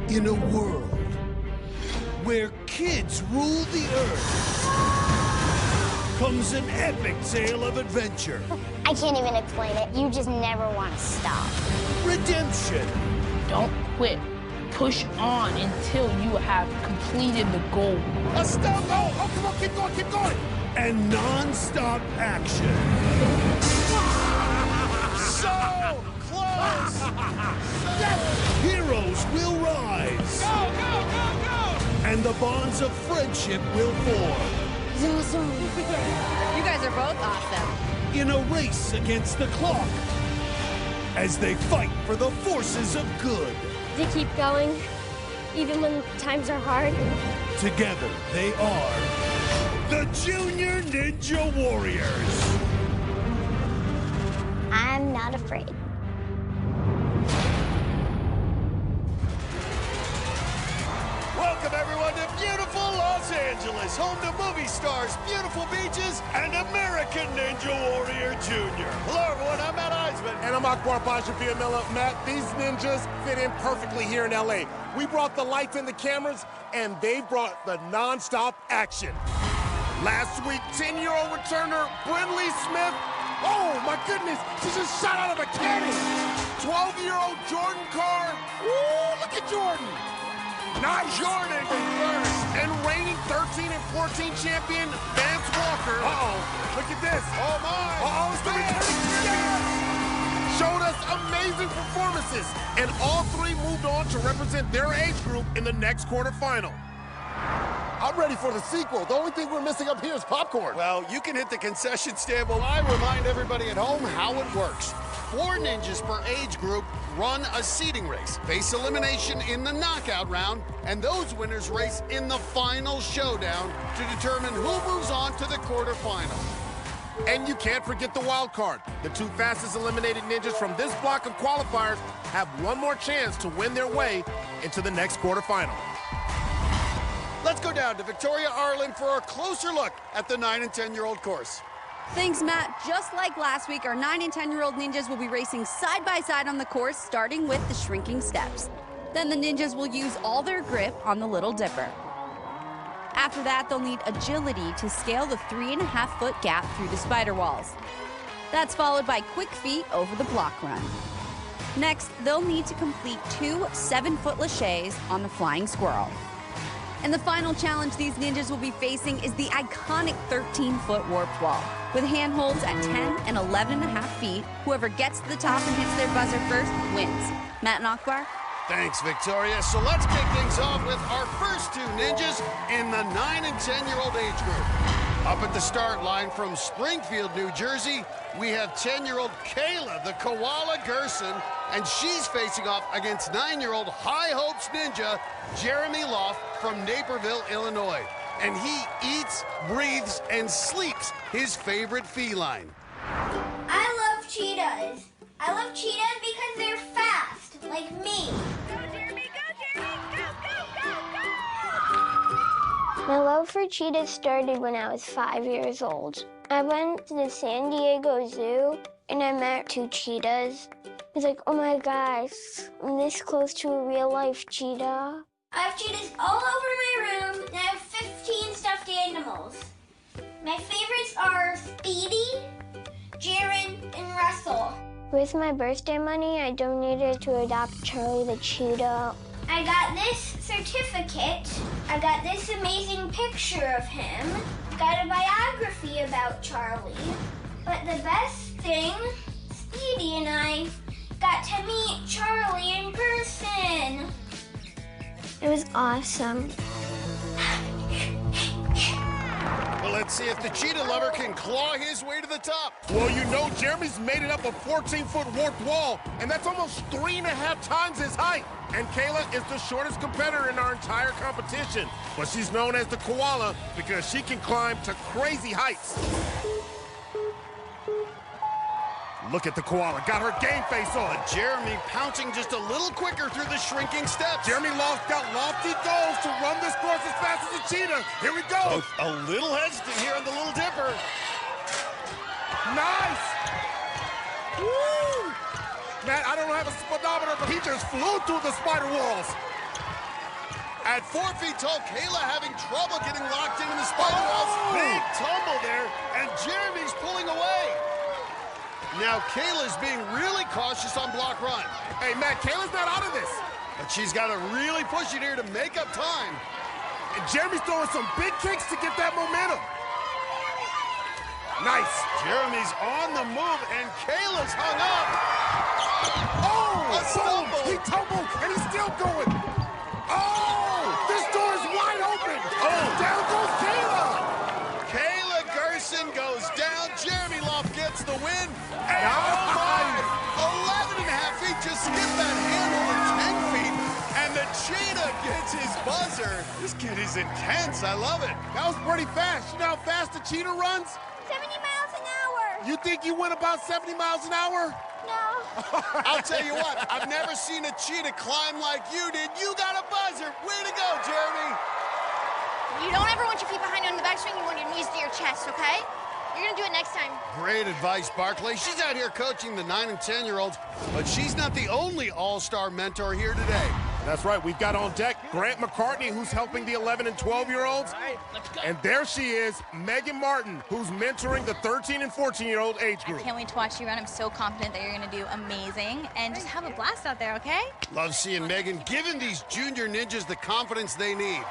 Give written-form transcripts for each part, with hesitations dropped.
In a world where kids rule the earth, comes an epic tale of adventure. I can't even explain it. You just never want to stop. Redemption. Don't quit. Push on until you have completed the goal. A stop! Oh, come on, keep going, keep going! And non-stop action. So close! Yes! Heroes will rise. Go, go, go, go! And the bonds of friendship will form. You guys are both awesome. In a race against the clock. As they fight for the forces of good. They keep going, even when times are hard. Together, they are the Junior Ninja Warriors. I'm not afraid. Welcome, everyone, to beautiful Los Angeles, home to movie stars, beautiful beaches, and American Ninja Warrior Jr. Hello, everyone. I'm Matt Eisman. And I'm Akbar Bajabiamila. Matt, these ninjas fit in perfectly here in L.A. We brought the lights and the cameras, and they brought the non-stop action. Last week, 10-year-old returner Brinley Smith. Oh, my goodness, she just shot out of a cannon. 12-year-old Jordan Carr. Woo, look at Jordan. Nice. Jordan first. And reigning 13 and 14 champion Vance Walker. Uh-oh, look at this. Oh, my. Uh-oh, it's the returning champion. Showed us amazing performances, and all three moved on to represent their age group in the next quarterfinal. I'm ready for the sequel. The only thing we're missing up here is popcorn. Well, you can hit the concession stand while I remind everybody at home how it works. 4 ninjas per age group run a seeding race, face elimination in the knockout round, and those winners race in the final showdown to determine who moves on to the quarterfinal. And you can't forget the wild card. The 2 fastest eliminated ninjas from this block of qualifiers have one more chance to win their way into the next quarterfinal. Let's go down to Victoria Arlen for a closer look at the 9 and 10-year-old course. Thanks, Matt. Just like last week, our 9 and 10-year-old ninjas will be racing side by side on the course, starting with the shrinking steps. Then the ninjas will use all their grip on the Little Dipper. After that, they'll need agility to scale the 3.5-foot gap through the spider walls. That's followed by quick feet over the block run. Next, they'll need to complete 2 7-foot laches on the flying squirrel. And the final challenge these ninjas will be facing is the iconic 13-foot warped wall. With handholds at 10 and 11.5 feet, whoever gets to the top and hits their buzzer first wins. Matt and Akbar? Thanks, Victoria. So let's kick things off with our first 2 ninjas in the 9 and 10-year-old age group. Up at the start line from Springfield, New Jersey, we have 10-year-old Kayla, the Koala Gerson, and she's facing off against 9-year-old High Hopes ninja, Jeremy Loft from Naperville, Illinois. And he eats, breathes, and sleeps his favorite feline. I love cheetahs. I love cheetahs because they're fast, like me. Go, Jeremy! Go, Jeremy! Go, go, go, go! My love for cheetahs started when I was 5 years old. I went to the San Diego Zoo and I met 2 cheetahs. I was like, oh my gosh, I'm this close to a real-life cheetah. I have cheetahs all over my room, and I have 15 stuffed animals. My favorites are Speedy, Jaren, and Russell. With my birthday money, I donated to adopt Charlie the cheetah. I got this certificate. I got this amazing picture of him. Got a biography about Charlie. But the best thing, Speedy and I got to meet Charlie in person. It was awesome. Well, let's see if the cheetah lover can claw his way to the top. Well, you know, Jeremy's made it up a 14-foot warped wall, and that's almost 3.5 times his height. And Kayla is the shortest competitor in our entire competition. But she's known as the Koala because she can climb to crazy heights. Look at the Koala, got her game face on. Jeremy pouncing just a little quicker through the shrinking steps. Jeremy Loft got lofty goals to run this course as fast as a cheetah. Here we go. A little hesitant here on the Little Dipper. Nice. Woo! Matt, I don't have a speedometer, but he just flew through the spider walls. At 4 feet tall, Kayla having trouble getting locked into the spider walls. Big tumble there, and Jeremy's pulling away. Now Kayla's being really cautious on block run. Hey, Matt, Kayla's not out of this. But she's got to really push it here to make up time. And Jeremy's throwing some big kicks to get that momentum. Nice. Jeremy's on the move, and Kayla's hung up. Oh, a stumble. He tumbled, and he's still going. Oh, this door is wide open. Oh, down goes Kayla. Kayla Gerson goes down. Jeremy Loft gets the win. And Nice. 11.5 feet, just skip that handle to 10 feet. And the cheetah gets his buzzer. This kid is intense. I love it. That was pretty fast. You know how fast the cheetah runs? 70 miles an hour. You think you went about 70 miles an hour? No. I'll tell you what, I've never seen a cheetah climb like you did. You got a buzzer. Way to go, Jeremy. You don't ever want your feet behind you on the backswing. You want your knees to your chest, okay? You're gonna do it next time. Great advice, Barclay. She's out here coaching the 9 and 10-year-olds, but she's not the only all-star mentor here today. That's right. We've got on deck Grant McCartney, who's helping the 11 and 12-year-olds. Let's go. And there she is, Megan Martin, who's mentoring the 13 and 14-year-old age I group. can't wait to watch you run. I'm so confident that you're going to do amazing. And just have a blast out there, okay? Love seeing Megan giving these junior ninjas the confidence they need.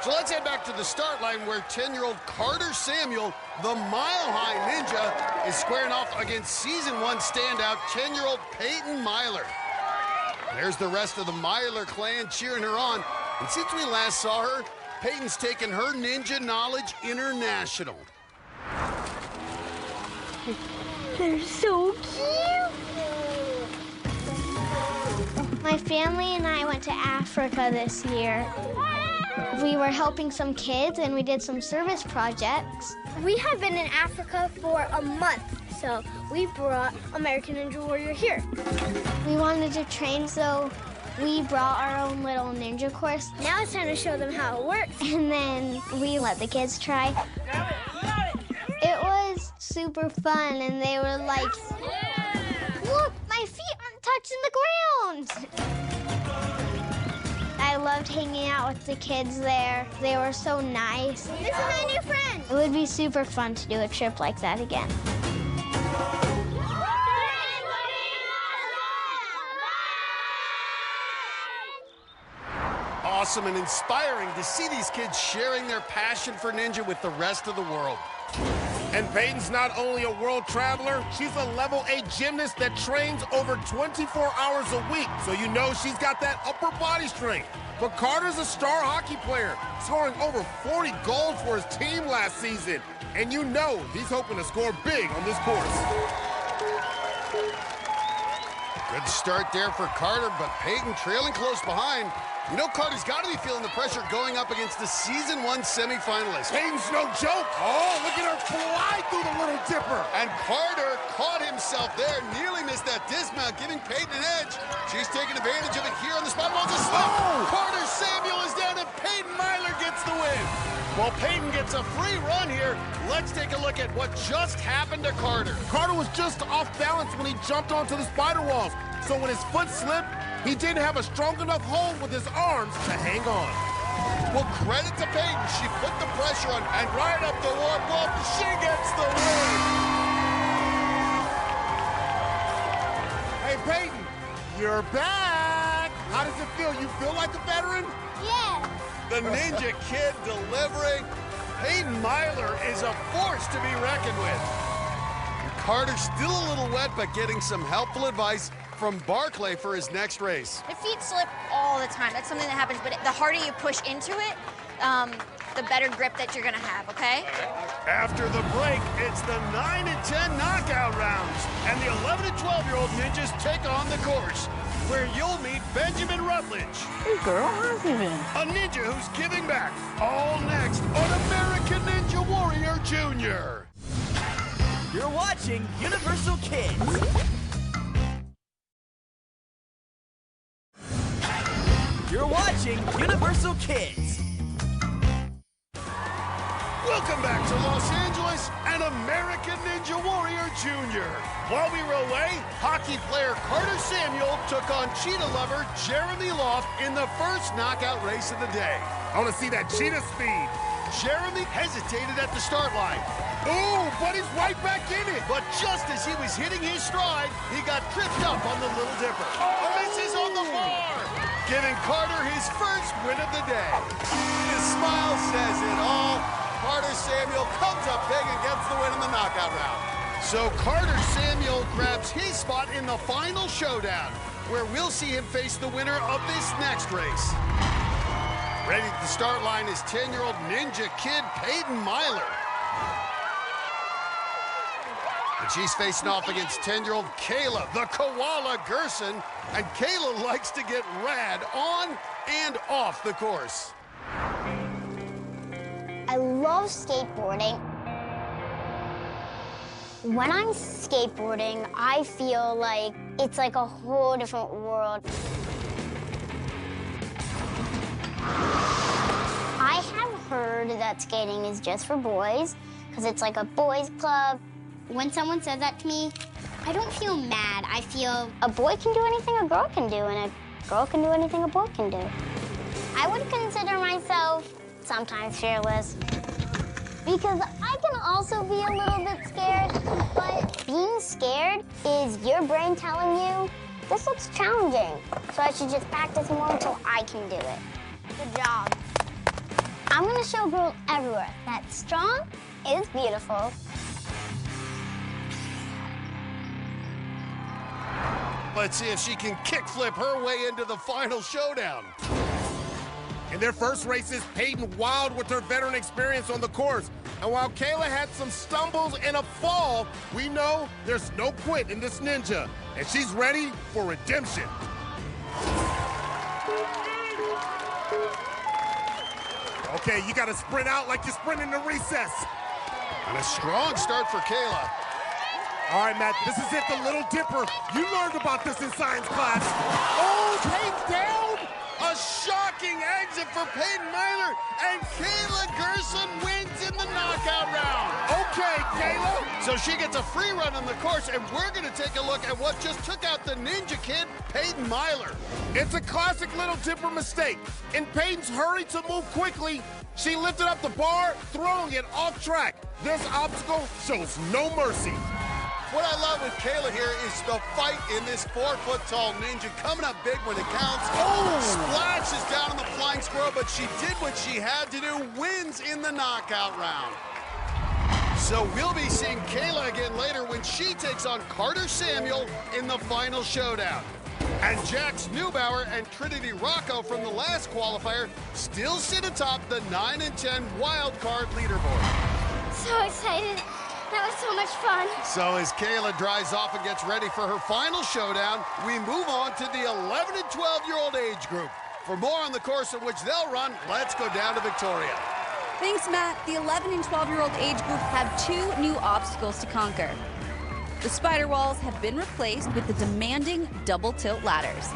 So let's head back to the start line where 10-year-old Carter Samuel, the mile-high ninja, is squaring off against season 1 standout 10-year-old Peyton Myler. There's the rest of the Myler clan cheering her on. And since we last saw her, Peyton's taken her ninja knowledge international. They're so cute. My family and I went to Africa this year. We were helping some kids and we did some service projects. We have been in Africa for a month, so we brought American Ninja Warrior here. We wanted to train, so we brought our own little ninja course. Now it's time to show them how it works. And then we let the kids try. It was super fun, and they were like, look, my feet aren't touching the ground. I loved hanging out with the kids there. They were so nice. This is my new friend. It would be super fun to do a trip like that again. Awesome and inspiring to see these kids sharing their passion for ninja with the rest of the world. And Peyton's not only a world traveler, she's a level 8 gymnast that trains over 24 hours a week. So you know she's got that upper body strength. But Carter's a star hockey player, scoring over 40 goals for his team last season. And you know he's hoping to score big on this course. Good start there for Carter, but Peyton trailing close behind. You know Carter's got to be feeling the pressure going up against the season 1 semifinalist. Peyton's no joke. Oh, look at her fly through the Little Dipper. And Carter caught himself there, nearly missed that dismount, giving Peyton an edge. She's taking advantage of it here on the spot. Ball just slipped. Oh! Carter Samuel is down, and Peyton Myler gets the win. While Peyton gets a free run here, let's take a look at what just happened to Carter. Carter was just off balance when he jumped onto the spider walls. So when his foot slipped, he didn't have a strong enough hold with his arms to hang on. Well, credit to Peyton. She put the pressure on, and right up the warp wall, she gets the win. Hey, Peyton, you're back. How does it feel? You feel like a veteran? Yeah. The Ninja Kid delivering. Peyton Myler is a force to be reckoned with. Carter's still a little wet, but getting some helpful advice from Barclay for his next race. The feet slip all the time. That's something that happens, but the harder you push into it, the better grip that you're gonna have, okay? After the break, it's the 9 and 10 knockout rounds, and the 11 and 12-year-old ninjas take on the course, where you'll meet Benjamin Rutledge. Hey, girl, how's it been? A ninja who's giving back. All next on American Ninja Warrior Jr. You're watching Universal Kids. You're watching Universal Kids. Welcome back to Los Angeles and American Ninja Warrior Jr. While we were away, hockey player Carter Samuel took on cheetah lover Jeremy Loft in the first knockout race of the day. I want to see that cheetah speed. Jeremy hesitated at the start line. Ooh, but he's right back in it. But just as he was hitting his stride, he got tripped up on the Little Dipper. Misses on the bar, giving Carter his first win of the day. His smile says it all. Carter Samuel comes up big and gets the win in the knockout round. So Carter Samuel grabs his spot in the final showdown, where we'll see him face the winner of this next race. Ready at the start line is 10-year-old Ninja Kid Peyton Myler. And she's facing off against 10-year-old Kayla, the Koala Gerson. And Kayla likes to get rad on and off the course. I love skateboarding. When I'm skateboarding, I feel like it's like a whole different world. I have heard that skating is just for boys, because it's like a boys' club. When someone says that to me, I don't feel mad. I feel a boy can do anything a girl can do, and a girl can do anything a boy can do. I would consider myself sometimes fearless, because I can also be a little bit scared, but being scared is your brain telling you, this looks challenging, so I should just practice more until I can do it. Good job. I'm gonna show girls everywhere that strong is beautiful. Let's see if she can kickflip her way into the final showdown. In their first races, Peyton wowed with her veteran experience on the course. And while Kayla had some stumbles and a fall, we know there's no quit in this ninja. And she's ready for redemption. Okay, you gotta sprint out like you're sprinting the recess. And a strong start for Kayla. All right, Matt, this is it, the Little Dipper. You learned about this in science class. Oh, Peyton down! A shocking exit for Peyton Myler, and Kayla Gerson wins in the knockout round. Okay, Kayla. So she gets a free run on the course, and we're going to take a look at what just took out the Ninja Kid, Peyton Myler. It's a classic Little Dipper mistake. In Peyton's hurry to move quickly, she lifted up the bar, throwing it off track. This obstacle shows no mercy. What I love with Kayla here is the fight in this 4-foot-tall ninja, coming up big when it counts. Oh! Splashes down on the flying squirrel, but she did what she had to do, wins in the knockout round. So we'll be seeing Kayla again later when she takes on Carter Samuel in the final showdown. And Jax Neubauer and Trinity Rocco from the last qualifier still sit atop the 9 and 10 wild card leaderboard. So excited. That was so much fun. So as Kayla dries off and gets ready for her final showdown, we move on to the 11 and 12-year-old age group. For more on the course at which they'll run, let's go down to Victoria. Thanks, Matt. The 11 and 12-year-old age group have 2 new obstacles to conquer. The spider walls have been replaced with the demanding double tilt ladders.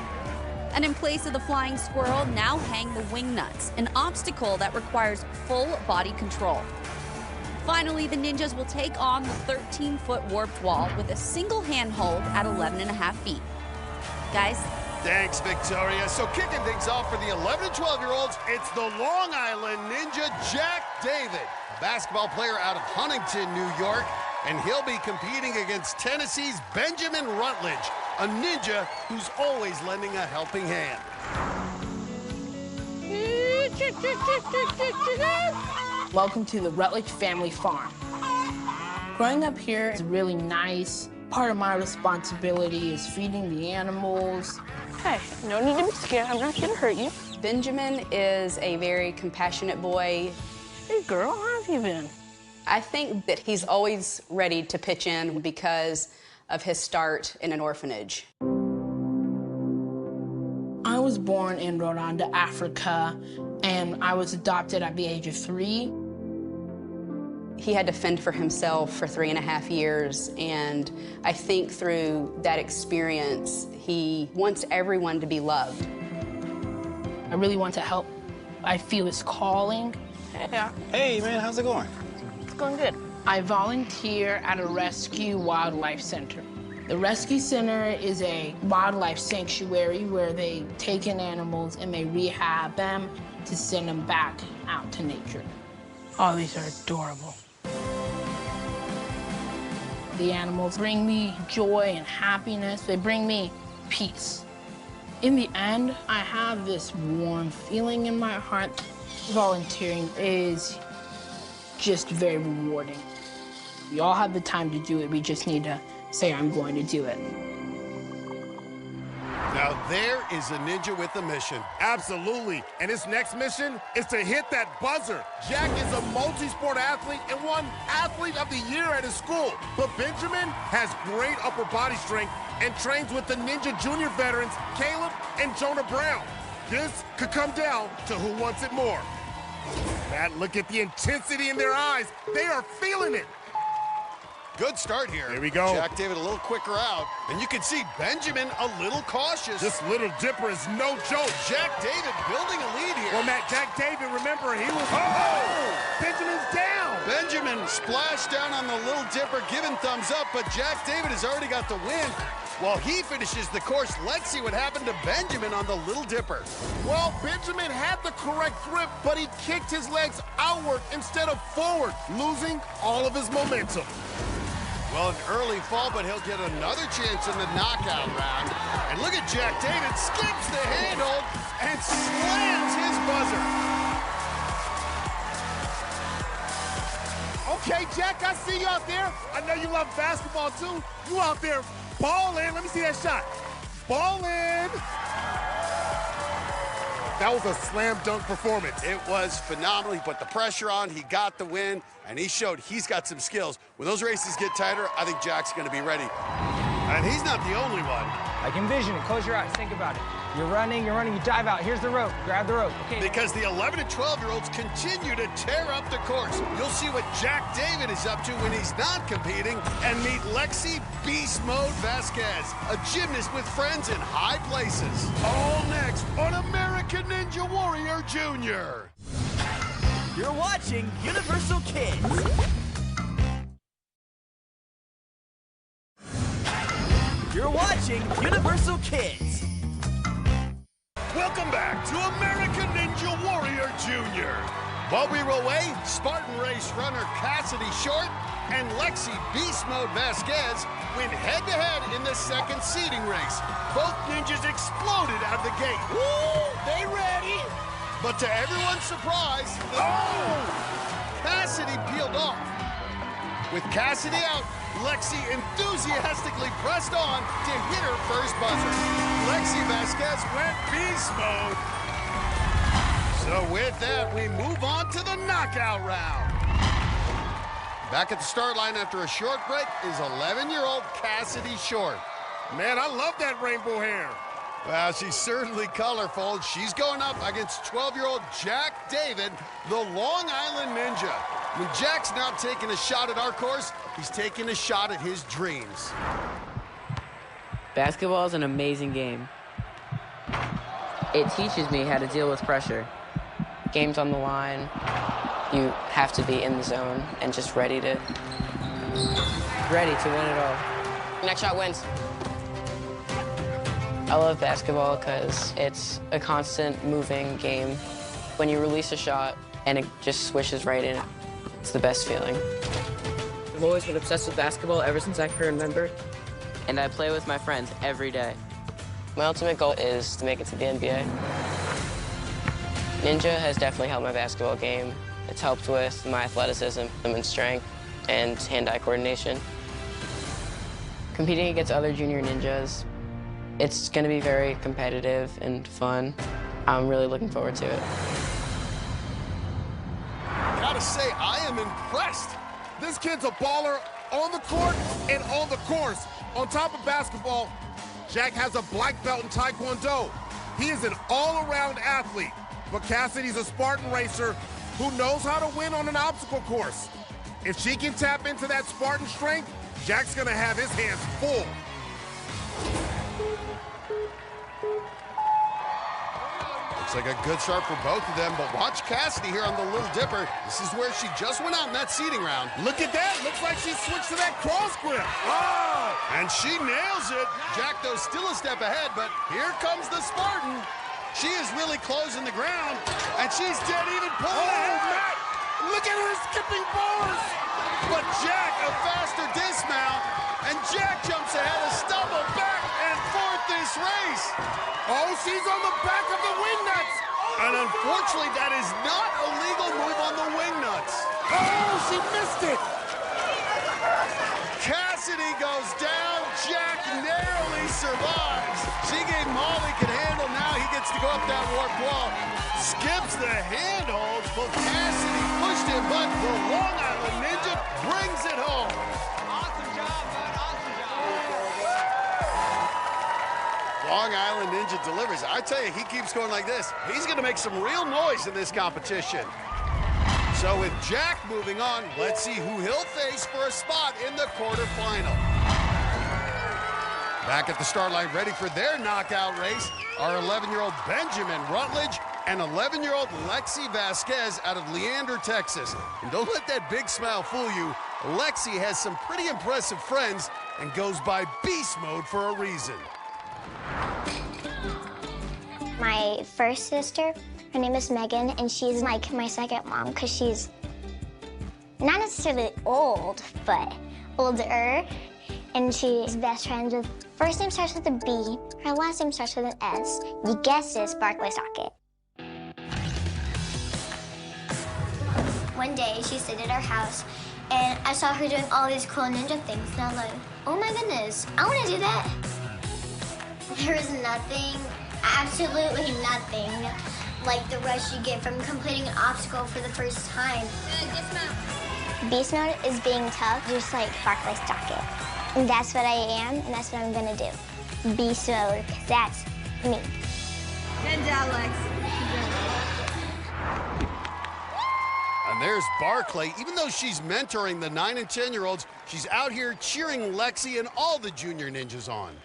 And in place of the flying squirrel, now hang the wing nuts, an obstacle that requires full body control. Finally, the ninjas will take on the 13-foot warped wall with a single handhold at 11.5 feet. Guys? Thanks, Victoria. So kicking things off for the 11 and 12-year-olds, it's the Long Island Ninja, Jack David, a basketball player out of Huntington, New York, and he'll be competing against Tennessee's Benjamin Rutledge, a ninja who's always lending a helping hand. Welcome to the Rutledge family farm. Growing up here is really nice. Part of my responsibility is feeding the animals. Hey, no need to be scared. I'm not gonna hurt you. Benjamin is a very compassionate boy. Hey girl, how have you been? I think that he's always ready to pitch in because of his start in an orphanage. I was born in Rwanda, Africa, and I was adopted at the age of 3. He had to fend for himself for 3.5 years, and I think through that experience, he wants everyone to be loved. I really want to help. I feel his calling, Yeah. Hey, man, how's it going? It's going good. I volunteer at a rescue wildlife center. The rescue center is a wildlife sanctuary where they take in animals and they rehab them to send them back out to nature. Oh, these are adorable. The animals bring me joy and happiness. They bring me peace. In the end, I have this warm feeling in my heart. Volunteering is just very rewarding. We all have the time to do it. We just need to say, I'm going to do it. Now there is a ninja with a mission. Absolutely. And his next mission is to hit that buzzer. Jack is a multi-sport athlete and won Athlete of the Year at his school. But Benjamin has great upper body strength and trains with the Ninja Junior veterans, Caleb and Jonah Brown. This could come down to who wants it more. Matt, look at the intensity in their eyes. They are feeling it. Good start here. Here we go. Jack David a little quicker out, and you can see Benjamin a little cautious. This little dipper is no joke. Jack David building a lead here. Well, Matt, Jack David, remember, he was... Oh! Benjamin's down! Benjamin splashed down on the little dipper, giving thumbs up, but Jack David has already got the win. While he finishes the course, let's see what happened to Benjamin on the little dipper. Well, Benjamin had the correct grip, but he kicked his legs outward instead of forward, losing all of his momentum. Well, an early fall, but he'll get another chance in the knockout round. And look at Jack David, skips the handhold and slams his buzzer. Okay, Jack, I see you out there. I know you love basketball, too. You out there balling. Let me see that shot. Balling. That was a slam dunk performance. It was phenomenal. He put the pressure on, he got the win, and he showed he's got some skills. When those races get tighter, I think Jack's gonna be ready. And he's not the only one. I can envision it. Close your eyes, think about it. You're running, you dive out. Here's the rope, grab the rope. Okay. Because the 11 and 12-year-olds continue to tear up the course. You'll see what Jack David is up to when he's not competing, and meet Lexi Beast Mode Vasquez, a gymnast with friends in high places. All next on American Ninja Warrior Jr. You're watching Universal Kids. You're watching Universal Kids. Welcome back to American Ninja Warrior Jr. While we were away, Spartan Race runner Cassidy Short and Lexi Beast Mode Vasquez went head-to-head in the second seeding race. Both ninjas exploded out of the gate. Woo! They ready? But to everyone's surprise, Cassidy peeled off. With Cassidy out, Lexi enthusiastically pressed on to hit her first buzzer. Lexi Vasquez went beast mode. So with that, we move on to the knockout round. Back at the start line after a short break is 11-year-old Cassidy Short. Man, I love that rainbow hair. Well, she's certainly colorful. She's going up against 12-year-old Jack David, the Long Island Ninja. When Jack's not taking a shot at our course, he's taking a shot at his dreams. Basketball is an amazing game. It teaches me how to deal with pressure. Game's on the line. You have to be in the zone and just ready to win it all. Next shot wins. I love basketball because it's a constant moving game. When you release a shot and it just swishes right in, it's the best feeling. I've always been obsessed with basketball ever since I can remember, and I play with my friends every day. My ultimate goal is to make it to the NBA. Ninja has definitely helped my basketball game. It's helped with my athleticism and strength and hand-eye coordination. Competing against other junior ninjas, it's going to be very competitive and fun. I'm really looking forward to it. Gotta say, I am impressed. This kid's a baller on the court and on the course. On top of basketball, Jack has a black belt in Taekwondo. He is an all-around athlete, but Cassidy's a Spartan racer who knows how to win on an obstacle course. If she can tap into that Spartan strength, Jack's gonna have his hands full. Looks like a good start for both of them, but watch Cassidy here on the Little Dipper. This is where she just went out in that seeding round. Look at that. Looks like she switched to that cross grip. Oh! And she nails it. Jack, though, still a step ahead, but here comes the Spartan. She is really closing the ground, and she's dead even pulling ahead. Matt, look at her skipping bars. But Jack, a faster dismount, and Jack jumps ahead, a stumble back and forth this race. Oh, she's on the back of the wing nuts. And unfortunately, that is not a legal move on the wing nuts. Oh, she missed it. Cassidy goes down. Jack narrowly survives. She gave him all he could handle. Now he gets to go up that warp wall. Skips the handholds. Well, Cassidy pushed him, but the Long Island Ninja brings it home. Awesome job, bud. Awesome job. Long Island Ninja delivers. I tell you, he keeps going like this. He's going to make some real noise in this competition. So with Jack moving on, let's see who he'll face for a spot in the quarterfinal. Back at the start line, ready for their knockout race, our 11-year-old Benjamin Rutledge and 11-year-old Lexi Vasquez out of Leander, Texas. And don't let that big smile fool you. Lexi has some pretty impressive friends and goes by beast mode for a reason. My first sister, her name is Megan, and she's like my second mom because she's not necessarily old, but older. And she's best friends with, first name starts with a B, her last name starts with an S. You guessed this, Barclay Socket. One day, she stayed at our house, and I saw her doing all these cool ninja things, and I was like, oh my goodness, I want to do that. There was nothing, absolutely nothing, like the rush you get from completing an obstacle for the first time. Beast mode is being tough, just like Barclay Socket. And that's what I am, and that's what I'm gonna do. Beast mode, 'cause that's me. Good job, Lex. And there's Barclay. Even though she's mentoring the 9 and 10-year-olds, she's out here cheering Lexi and all the junior ninjas on.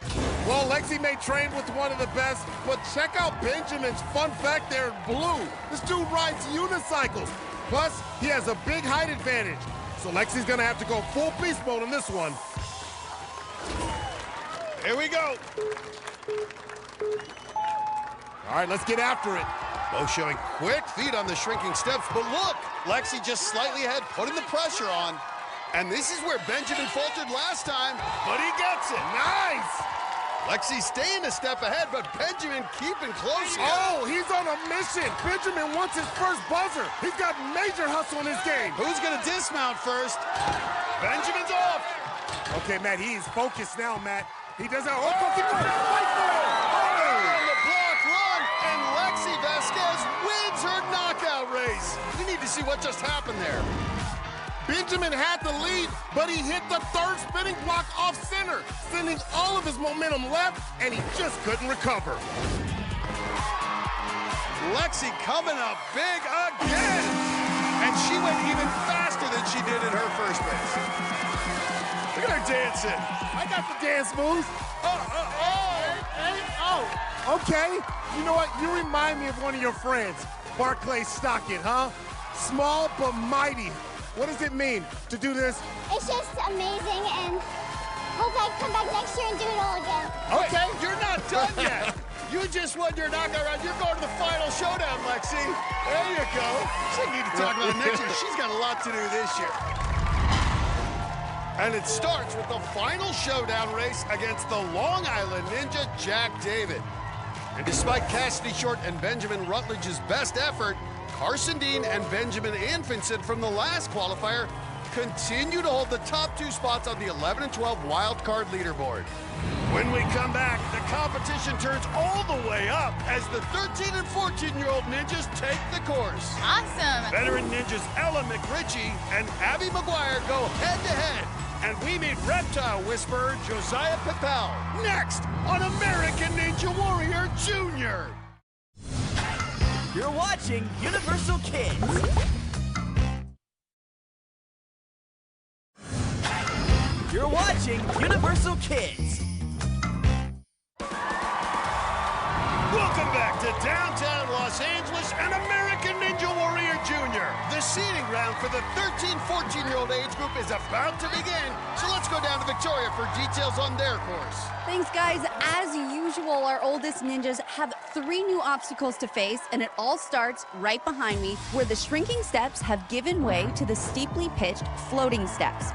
Well, Lexi may train with one of the best, but check out Benjamin's fun fact there in blue. This dude rides unicycles. Plus, he has a big height advantage. So Lexi's gonna have to go full beast mode on this one. Here we go. All right, let's get after it. Both showing quick feet on the shrinking steps, but look, Lexi just slightly ahead, putting the pressure on. And this is where Benjamin faltered last time, but he gets it. Nice! Lexi staying a step ahead, but Benjamin keeping close here. Oh, he's on a mission. Benjamin wants his first buzzer. He's got major hustle in his game. Who's gonna dismount first? Benjamin's off. Okay, Matt, he is focused now, Matt. He doesn't. Oh, keep going down, fight for it. On the block run, and Lexi Vasquez wins her knockout race. We need to see what just happened there. Benjamin had the lead, but he hit the third spinning block off center, sending all of his momentum left, and he just couldn't recover. Lexi coming up big again, and she went even faster than she did in her first race. Look at her dancing. I got the dance moves. Okay. You know what? You remind me of one of your friends, Barclay Socket, huh? Small but mighty. What does it mean to do this? It's just amazing, and hope I come back next year and do it all again. Okay, you're not done yet. You just won your knockout round. You're going to the final showdown, Lexi. There you go. She need to talk about it next year. She's got a lot to do this year. And it starts with the final showdown race against the Long Island Ninja, Jack David. And despite Cassidy Short and Benjamin Rutledge's best effort, Carson Dean and Benjamin Anfinson from the last qualifier continue to hold the top 2 spots on the 11 and 12 wild card leaderboard. When we come back, the competition turns all the way up as the 13 and 14-year-old ninjas take the course. Awesome. Veteran ninjas Ella McRitchie and Abby McGuire go head-to-head. And we meet reptile whisperer Josiah Papel next on American Ninja Warrior Jr. You're watching Universal Kids. You're watching Universal Kids. Welcome back to downtown Las Los Angeles, and American Ninja Warrior Jr. The seeding round for the 13-14-year-old age group is about to begin, so let's go down to Victoria for details on their course. Thanks, guys. As usual, our oldest ninjas have 3 new obstacles to face, and it all starts right behind me, where the shrinking steps have given way to the steeply pitched floating steps.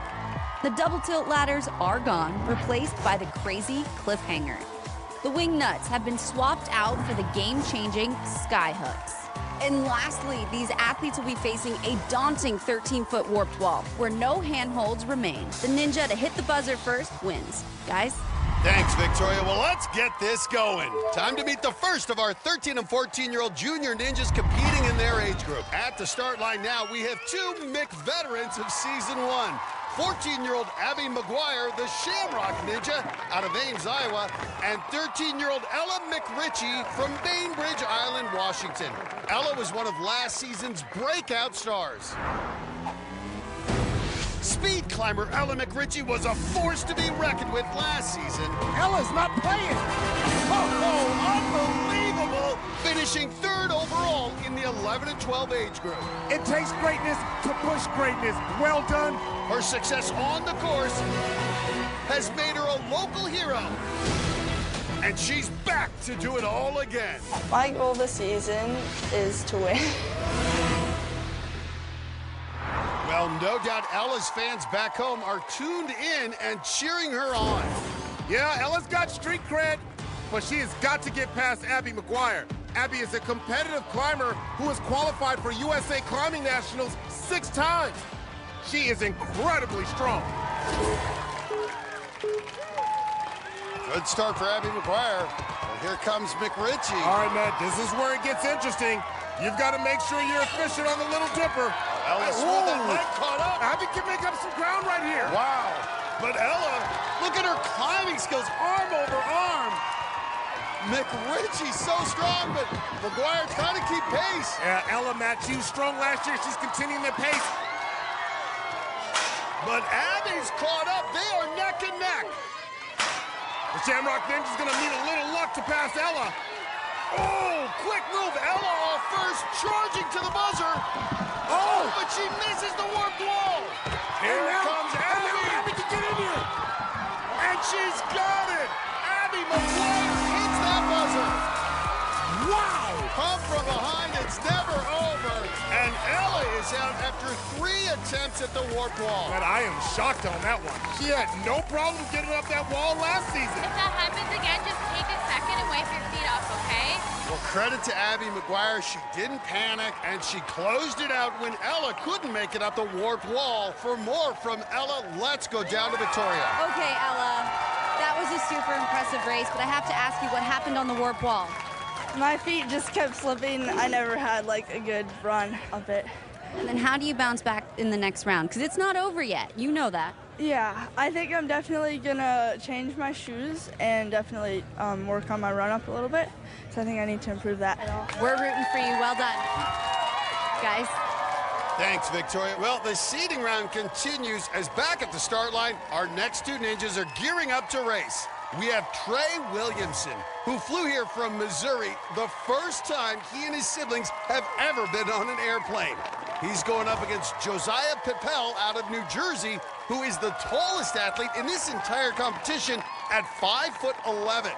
The double tilt ladders are gone, replaced by the crazy cliffhanger. The wing nuts have been swapped out for the game-changing sky hooks. And lastly, these athletes will be facing a daunting 13-foot warped wall, where no handholds remain. The ninja to hit the buzzer first wins. Guys? Thanks, Victoria. Well, let's get this going. Time to meet the first of our 13 and 14-year-old junior ninjas competing in their age group. At the start line now, we have 2 McVeterans of Season 1. 14-year-old Abby McGuire, the Shamrock Ninja out of Ames, Iowa, and 13-year-old Ella McRitchie from Bainbridge Island, Washington. Ella was one of last season's breakout stars. Speed climber Ella McRitchie was a force to be reckoned with last season. Ella's not playing. Oh, unbelievable! Finishing 3rd overall in the 11 and 12 age group. It takes greatness to push greatness. Well done. Her success on the course has made her a local hero. And she's back to do it all again. My goal this season is to win. Well, no doubt Ella's fans back home are tuned in and cheering her on. Yeah, Ella's got street cred, but she has got to get past Abby McGuire. Abby is a competitive climber who has qualified for USA Climbing Nationals 6 times. She is incredibly strong. Good start for Abby McGuire. Well, here comes McRitchie. All right, Matt, this is where it gets interesting. You've got to make sure you're efficient on the Little Dipper. Ella swung that leg caught up. Abby can make up some ground right here. Wow. But Ella, look at her climbing skills, arm over arm. McRitchie so strong, but McGuire trying to keep pace. Yeah, Ella, Matt, she was strong last year. She's continuing the pace. But Abby's caught up. They are neck and neck. The Shamrock Ninja's going to need a little luck to pass Ella. Oh, quick move. Ella off first, charging to the buzzer. Oh, but she misses the warped wall. Here comes Abby. Abby can get in here. And she's got it. Abby McGuire hits that buzzer. Wow. Pump from behind. It's never over. And Ella is out after 3 attempts at the warped wall. But I am shocked on that one. She had no problem getting up that wall last season. If that happens again, just take a second and wipe your feet up, okay? Well, credit to Abby McGuire. She didn't panic, and she closed it out when Ella couldn't make it up the warped wall. For more from Ella, let's go down to Victoria. Okay, Ella. That was a super impressive race, but I have to ask you what happened on the warped wall. My feet just kept slipping. I never had like a good run up it. And then how do you bounce back in the next round? Because it's not over yet. You know that. Yeah, I think I'm definitely gonna change my shoes and definitely work on my run up a little bit. So I think I need to improve that. We're rooting for you. Well done, guys. Thanks, Victoria. Well, the seeding round continues as back at the start line, our next 2 ninjas are gearing up to race. We have Trey Williamson, who flew here from Missouri the first time he and his siblings have ever been on an airplane. He's going up against Josiah Pipel out of New Jersey, who is the tallest athlete in this entire competition at 5'11".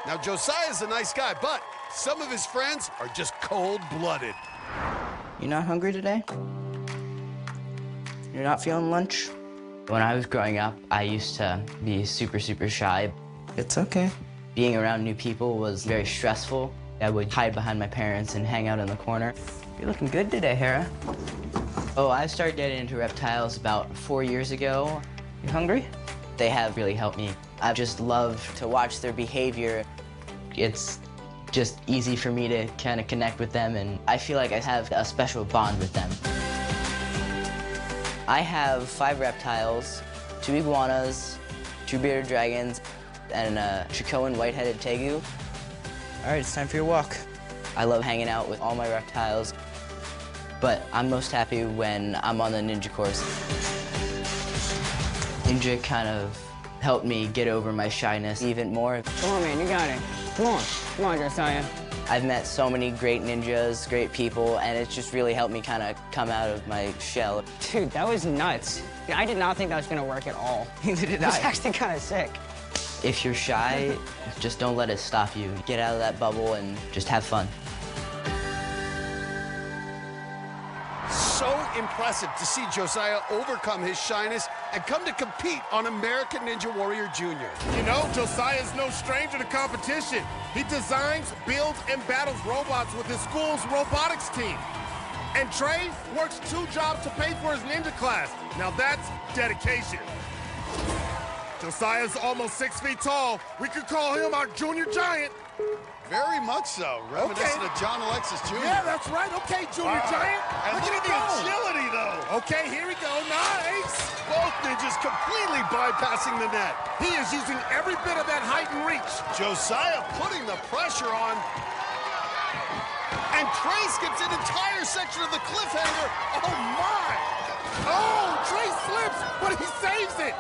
Now, Josiah's a nice guy, but some of his friends are just cold-blooded. You're not hungry today? You're not feeling lunch? When I was growing up, I used to be super shy. It's okay. Being around new people was very stressful. I would hide behind my parents and hang out in the corner. You're looking good today, Hera. Oh, I started getting into reptiles about 4 years ago. You hungry? They have really helped me. I just love to watch their behavior. It's just easy for me to kind of connect with them, and I feel like I have a special bond with them. I have 5 reptiles, 2 iguanas, 2 bearded dragons, and a Chicoan white-headed tegu. All right, it's time for your walk. I love hanging out with all my reptiles, but I'm most happy when I'm on the ninja course. Ninja kind of helped me get over my shyness even more. Come on, man, you got it. Come on, Josiah. I've met so many great ninjas, great people, and it's just really helped me kind of come out of my shell. Dude, that was nuts. I did not think that was gonna work at all. Neither did It was I. actually kind of sick. If you're shy, just don't let it stop you. Get out of that bubble and just have fun. So impressive to see Josiah overcome his shyness and come to compete on American Ninja Warrior Junior. You know, Josiah is no stranger to competition. He designs, builds, and battles robots with his school's robotics team. And Trey works 2 jobs to pay for his ninja class. Now that's dedication. Josiah's almost 6 feet tall. We could call him our junior giant. Very much so. Reminiscent of John Alexis Jr. Yeah, that's right. Okay, junior giant. And look at the agility, though. Okay, here we go. Nice. Both ninjas completely bypassing the net. He is using every bit of that height and reach. Josiah putting the pressure on. And Trey skips an entire section of the cliffhanger. Oh, my. Oh, Trey slips, but he saves it.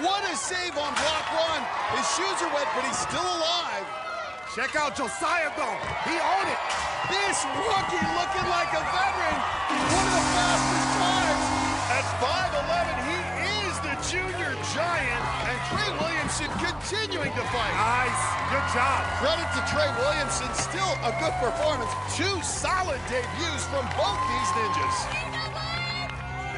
What a save on block 1. His shoes are wet, but he's still alive. Check out Josiah, though. He owned it. This rookie looking like a veteran. One of the fastest times. At 5'11", he is the junior giant. And Trey Williamson continuing to fight. Nice. Good job. Credit to Trey Williamson. Still a good performance. 2 solid debuts from both these ninjas.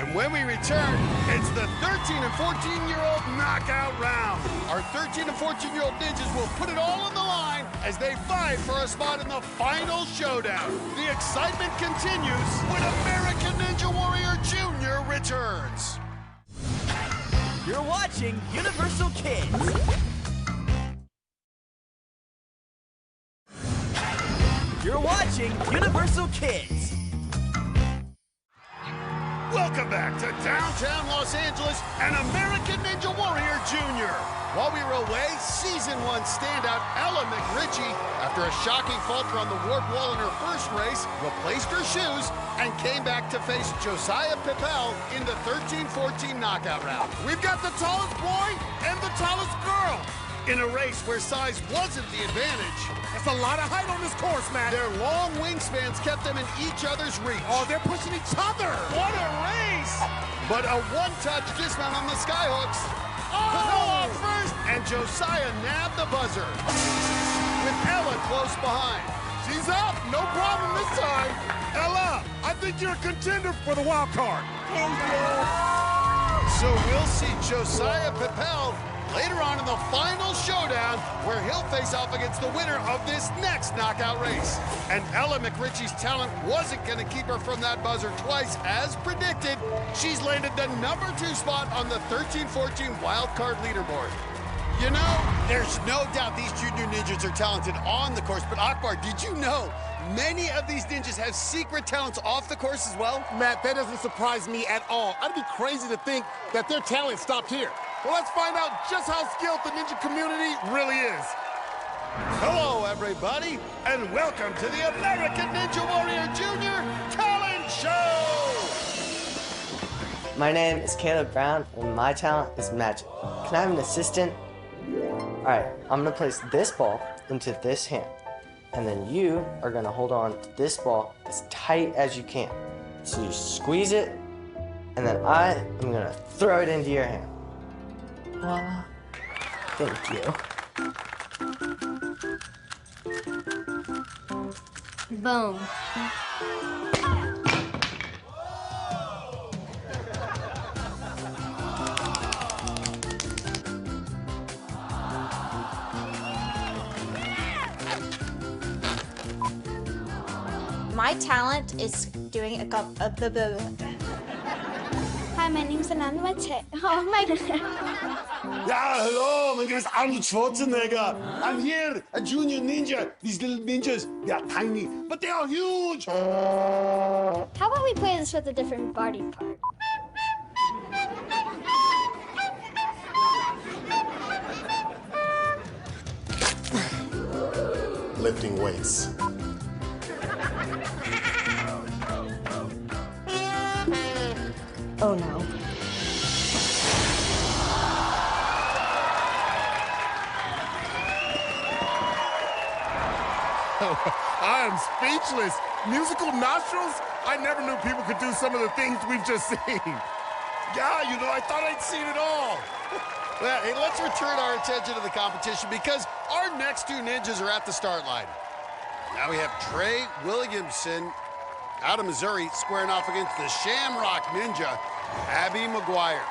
And when we return, it's the 13 and 14-year-old knockout round. Our 13 and 14-year-old ninjas will put it all on the line as they fight for a spot in the final showdown. The excitement continues when American Ninja Warrior Jr. returns. You're watching Universal Kids. You're watching Universal Kids. Welcome back to downtown Los Angeles and American Ninja Warrior Jr. While we were away, Season 1 standout Ella McRitchie, after a shocking falter on the warp wall in her first race, replaced her shoes and came back to face Josiah Pippel in the 13-14 knockout round. We've got the tallest boy and the tallest girl. In a race where size wasn't the advantage. That's a lot of height on this course, Matt. Their long wingspans kept them in each other's reach. Oh, they're pushing each other. What a race! But a one-touch dismount on the skyhooks. Oh! First, and Josiah nabbed the buzzer. With Ella close behind. She's up, no problem this time. Ella, I think you're a contender for the wild card. Thank you. So we'll see Josiah Pippel later on in the final showdown, where he'll face off against the winner of this next knockout race. And Ella McRitchie's talent wasn't going to keep her from that buzzer twice, as predicted. She's landed the #2 spot on the 13-14 wild card leaderboard. You know, there's no doubt these junior ninjas are talented on the course, but Akbar, did you know many of these ninjas have secret talents off the course as well? Matt, that doesn't surprise me at all. I'd be crazy to think that their talent stopped here. Well, let's find out just how skilled the ninja community really is. Hello, everybody, and welcome to the American Ninja Warrior Jr. Talent Show! My name is Caleb Brown, and my talent is magic. Can I have an assistant? All right, I'm gonna place this ball into this hand, and then you are gonna hold on to this ball as tight as you can. So you squeeze it, and then I am gonna throw it into your hand. Voila. Thank you. Boom. My talent is doing Hi, my name's Ananda Mate. Oh my God. Yeah, hello, my name is Arnold Schwarzenegger. I'm here, a junior ninja. These little ninjas, they are tiny, but they are huge. How about we play this with a different body part? Lifting weights. Oh no. I am speechless. Musical nostrils? I never knew people could do some of the things we've just seen. Yeah, you know, I thought I'd seen it all. Well, hey, let's return our attention to the competition because our next two ninjas are at the start line. Now we have Trey Williamson out of Missouri squaring off against the Shamrock Ninja, Abby McGuire.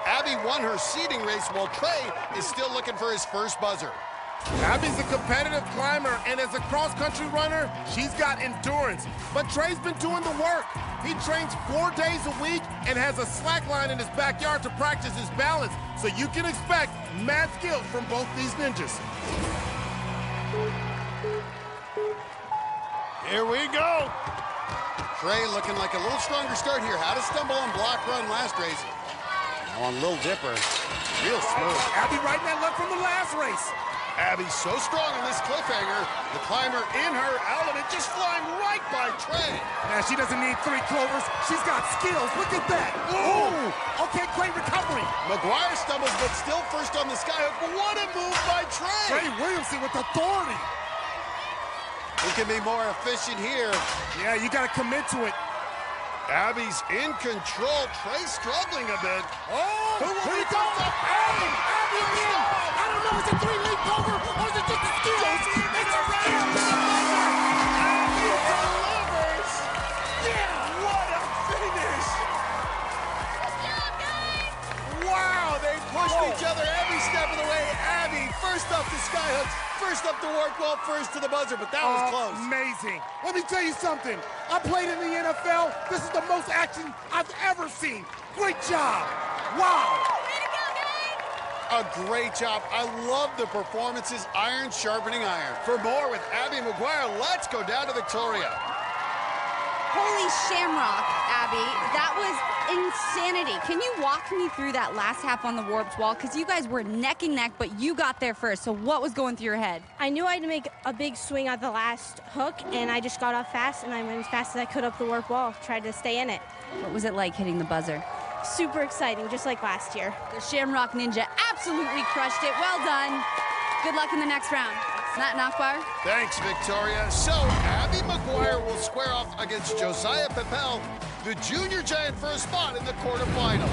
Abby won her seeding race while Trey is still looking for his first buzzer. Abby's a competitive climber, and as a cross-country runner, she's got endurance. But Trey's been doing the work. He trains 4 days a week and has a slack line in his backyard to practice his balance. So you can expect mad skills from both these ninjas. Here we go. Trey looking like a little stronger start here. Had a stumble on block run last race. Now on Little Dipper, real smooth. Abby riding that luck from the last race. Abby so strong in this cliffhanger. The climber in her element just flying right by Trey. Now she doesn't need 3 clovers. She's got skills. Look at that. Ooh. Okay, great recovery. McGuire stumbles, but still first on the skyhook. But what a move by Trey. Trey Williamson with authority. Who can be more efficient here? Yeah, you got to commit to it. Abby's in control. Trey struggling a bit. Oh, here he goes. Abby again. I don't know, is it 3-leap over or is it just a skills? It's a round. Abby delivers. Yeah, what a finish. Wow, they pushed each other every step of the way. Abby first up the skyhooks, first up the work wall, first to the buzzer, but that was close. Amazing. Let me tell you something. I played in the NFL. This is the most action I've ever seen. Great job. Wow. A great job. I love the performances. Iron sharpening iron. For more with Abby McGuire, let's go down to Victoria. Holy shamrock, Abby. That was insanity. Can you walk me through that last half on the warped wall? Because you guys were neck and neck, but you got there first. So what was going through your head? I knew I had to make a big swing at the last hook, and I just got off fast, and I went as fast as I could up the warped wall, tried to stay in it. What was it like hitting the buzzer? Super exciting, just like last year. The Shamrock Ninja absolutely crushed it. Well done. Good luck in the next round. Matt Nachbar. Thanks, Victoria. So, Abby McGuire will square off against Josiah Pepel, the junior giant, for a spot in the quarterfinal.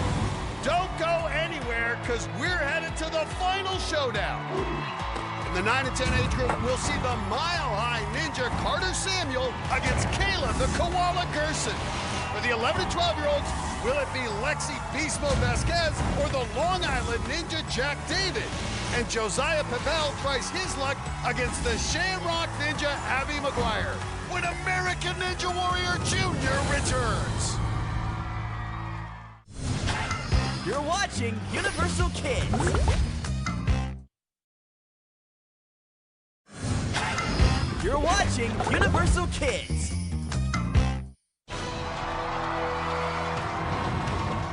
Don't go anywhere, because we're headed to the final showdown. In the 9 and 10 age group, we'll see the mile-high ninja Carter Samuel against Caleb the Koala Gerson. For the 11 and 12-year-olds, will it be Lexi Bismo Vasquez or the Long Island Ninja Jack David? And Josiah Pepel tries his luck against the Shamrock Ninja Abby McGuire when American Ninja Warrior Jr. returns. You're watching Universal Kids. You're watching Universal Kids.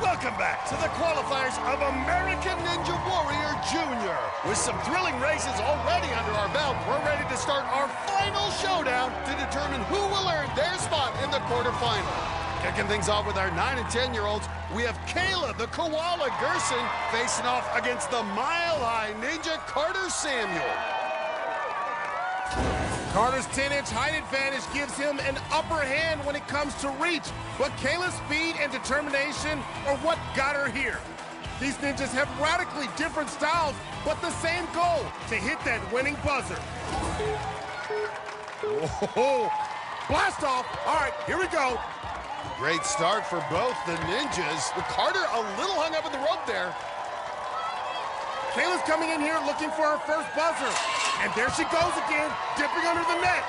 Welcome back to the qualifiers of American Ninja Warrior Jr. With some thrilling races already under our belt, we're ready to start our final showdown to determine who will earn their spot in the quarterfinal. Kicking things off with our 9 and 10-year-olds, we have Kayla the Koala Gerson facing off against the mile-high ninja Carter Samuel. Carter's 10-inch height advantage gives him an upper hand when it comes to reach, but Kayla's speed and determination are what got her here. These ninjas have radically different styles, but the same goal, to hit that winning buzzer. Whoa. Blast off. All right, here we go. Great start for both the ninjas. With Carter a little hung up in the rope there. Kayla's coming in here looking for her first buzzer. And there she goes again, dipping under the net.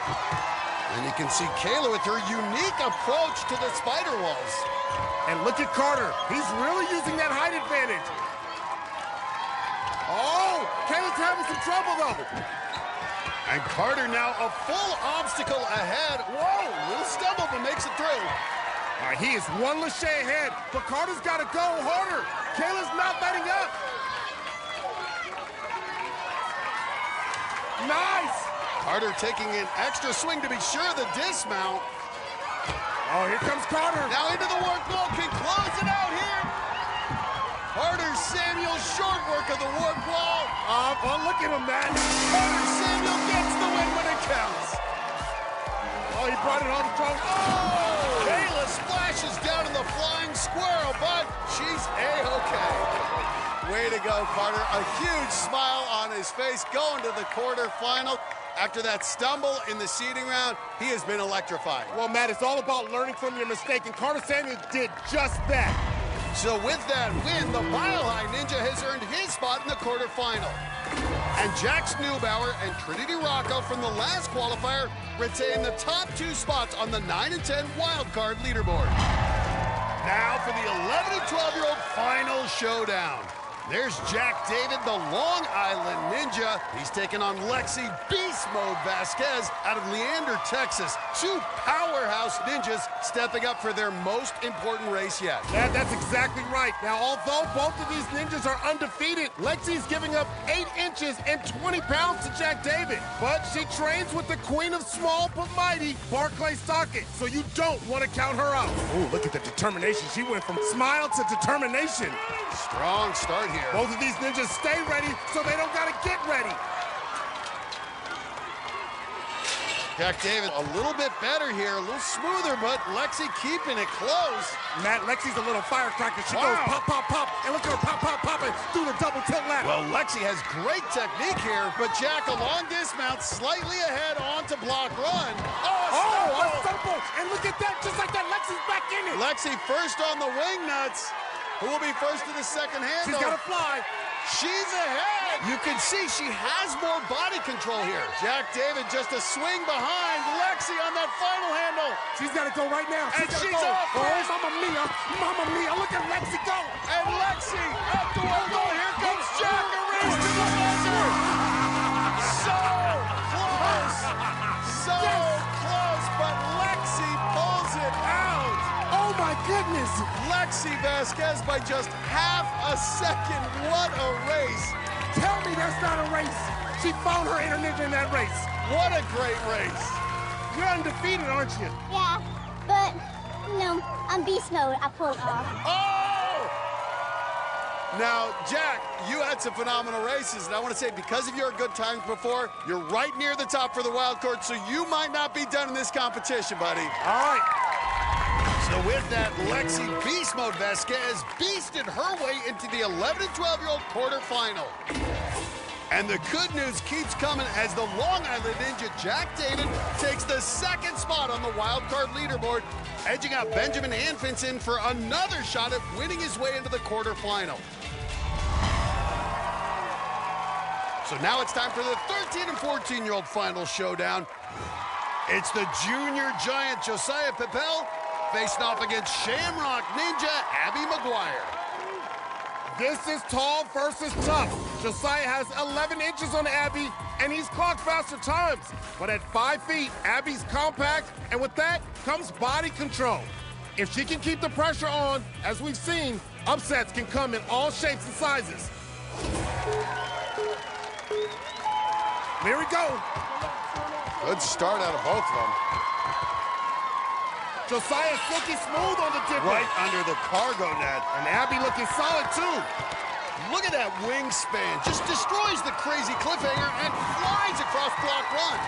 And you can see Kayla with her unique approach to the spider walls. And look at Carter. He's really using that height advantage. Oh, Kayla's having some trouble, though. And Carter now a full obstacle ahead. Whoa, little stumble, but makes it through. All right, he is one lachey ahead, but Carter's got to go harder. Kayla's not letting up. Nice! Carter taking an extra swing to be sure of the dismount. Oh, here comes Carter. Now into the warp wall, can close it out here. Carter Samuel, short work of the warp wall. Oh, look at him, man. Carter Samuel gets the win when it counts. Oh, he brought it home strong. Oh! Kayla splashes down in the flying squirrel, but she's A-okay. Way to go, Carter. A huge smile on his face going to the quarterfinal. After that stumble in the seeding round, he has been electrifying. Well, Matt, it's all about learning from your mistake, and Carter Samuels did just that. So with that win, the Mile High Ninja has earned his spot in the quarterfinal. And Jax Neubauer and Trinity Rocco from the last qualifier retain the top 2 spots on the 9 and 10 wildcard leaderboard. Now for the 11 and 12-year-old final showdown. There's Jack David, the Long Island Ninja. He's taking on Lexi Beast Mode Vasquez out of Leander, Texas. 2 powerhouse ninjas stepping up for their most important race yet. That's exactly right. Now, although both of these ninjas are undefeated, Lexi's giving up 8 inches and 20 pounds to Jack David. But she trains with the queen of small but mighty, Barclay Stockett, so you don't want to count her out. Oh, look at the determination. She went from smile to determination. Strong start here. Both of these ninjas stay ready so they don't gotta get ready. Jack David a little bit better here, a little smoother, but Lexi keeping it close. Matt, Lexi's a little firecracker. She goes pop, pop, pop, and look at her pop, pop, pop, and through the double tilt ladder. Well, Lexi has great technique here, but Jack a long dismount, slightly ahead onto block run. Oh, a stumble! And look at that, just like that, Lexi's back in it. Lexi first on the wing nuts. Who will be first to the second handle? She's got to fly. She's ahead. You can see she has more body control here. Jack David just a swing behind Lexi on that final handle. She's got to go right now. And she's off first. Oh, Mamma Mia, look at Lexi go. And Lexi up the window. Here comes Jack, a race to the buzzer. So close. So close, but Lexi pulls it out. Oh my goodness. Lexi Vasquez by just half a second. What a race. Tell me that's not a race. She found her inner ninja in that race. What a great race. You're undefeated, aren't you? Yeah, but, I'm beast mode. I pulled off. Oh! Now, Jack, you had some phenomenal races, and I want to say, because of your good times before, you're right near the top for the wild card, so you might not be done in this competition, buddy. All right. So with that, Lexi Beast Mode Vasquez beasted her way into the 11 and 12-year-old quarterfinal. And the good news keeps coming as the Long Island Ninja Jack David takes the second spot on the wild card leaderboard, edging out Benjamin Hanfinson for another shot at winning his way into the quarterfinal. So now it's time for the 13 and 14-year-old final showdown. It's the junior giant Josiah Pepel facing off against Shamrock Ninja Abby McGuire. This is tall versus tough. Josiah has 11 inches on Abby, and he's clocked faster times. But at 5 feet, Abby's compact, and with that comes body control. If she can keep the pressure on, as we've seen, upsets can come in all shapes and sizes. Here we go. Good start out of both of them. Josiah silky smooth on the dipper. Right under the cargo net. And Abby looking solid, too. Look at that wingspan. Just destroys the crazy cliffhanger and flies across block run.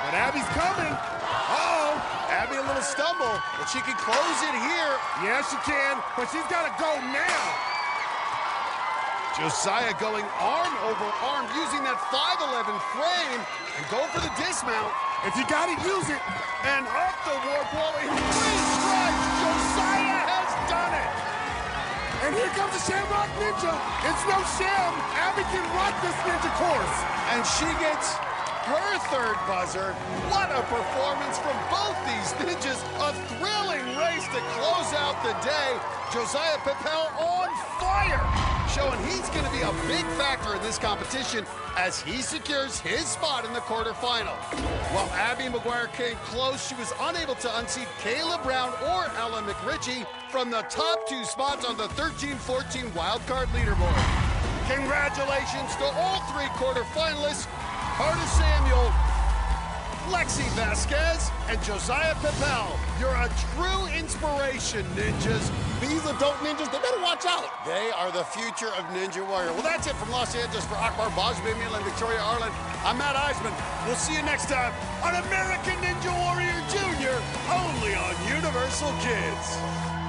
But Abby's coming. Uh-oh. Abby a little stumble, but she can close it here. Yeah, she can, but she's got to go now. Josiah going arm over arm, using that 5'11" frame, and go for the dismount. If you got it, use it. And up the warp wall in 3 strides. Josiah has done it. And here comes the Shamrock Ninja. It's no sham. Abby can rock this ninja course. And she gets her third buzzer. What a performance from both these ninjas. A thrilling race to close out the day. Josiah Pepel on fire, showing he's going to be a big factor in this competition as he secures his spot in the quarterfinal. While Abby McGuire came close, she was unable to unseat Kayla Brown or Ella McRitchie from the top 2 spots on the 13-14 wildcard leaderboard. Congratulations to all 3 quarterfinalists. Carter Samuel, Lexi Vasquez, and Josiah Pepel. You're a true inspiration, ninjas. These adult ninjas, they better watch out. They are the future of Ninja Warrior. Well, that's it from Los Angeles for Akbar Bosbamian and Victoria Arlen. I'm Matt Eisman. We'll see you next time on American Ninja Warrior Jr., only on Universal Kids.